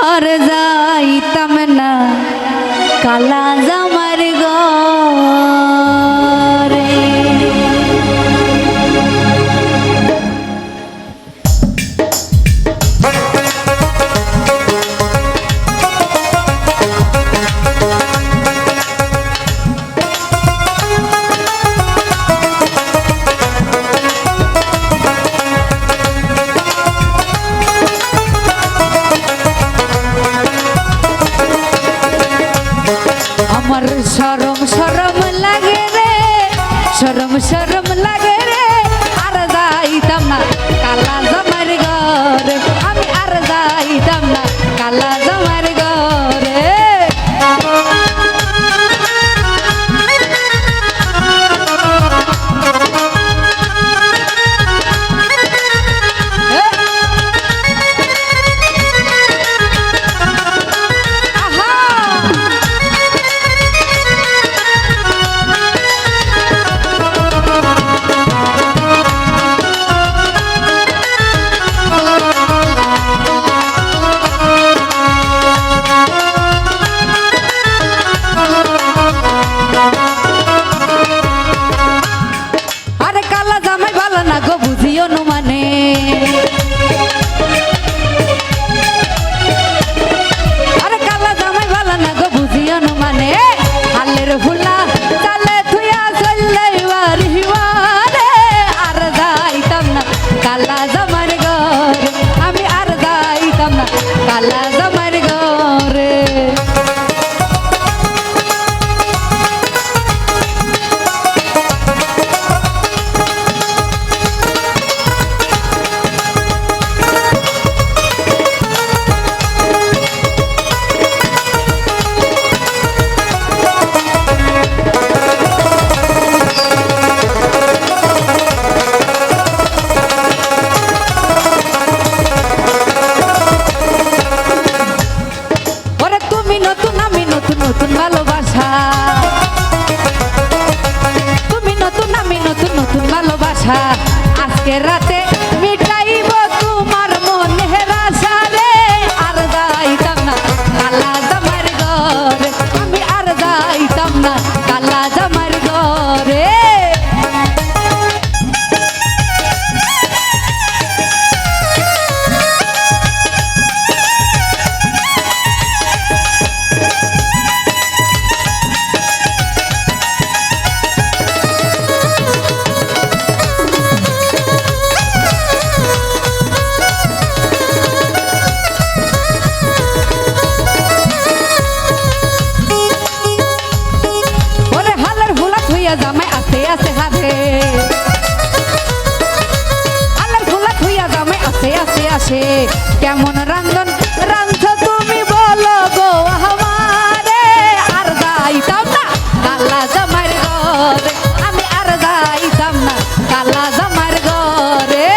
আর যাইতাম না কালা জামার ঘরে। আমার শরম শরম লাগে রে, শরম শরম লাগে রে, আর যাইতাম না কালা জামার ঘরে, আমি আর যাইতাম না কালা জামার ঘরে। কালা জামার ঘরে নতুন ভালোবাসা, তুমি নতুন আমি নতুন নতুন ভালোবাসা, আজকে রাতে মিটাইব তোমার মনের আশা রে। আর যাইতাম না কালা জামার ঘরে, আমি আর যাইতাম না কালা জামার ঘরে। জামাই আস্তে আস্তে হাসে, আল্লাহর খোলা থইয়া জামাই আস্তে আস্তে আসে। কেমন রান্ধন রান্ধ তুমি বলো গো আমারে, আর যাইতাম না কালা জামার ঘরে, আমি আর যাইতাম না কালা জামার ঘরে।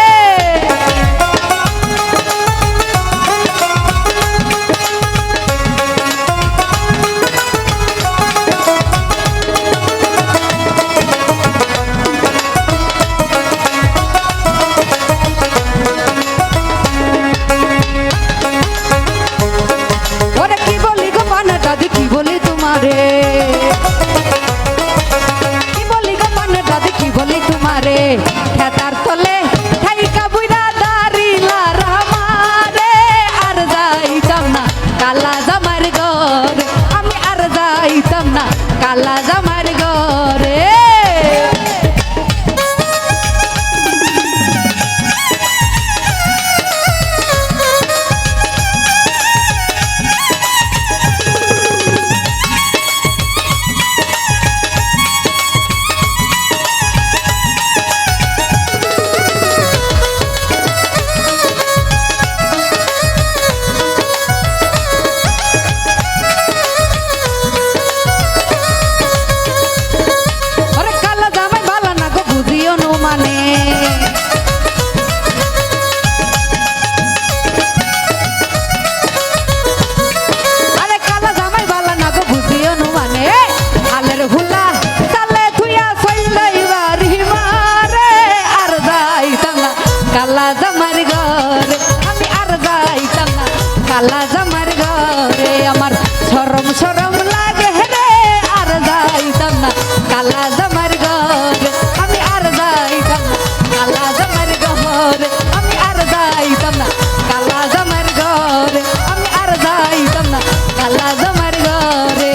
খালা জামার ঘরে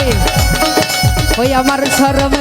ওই আমার শরম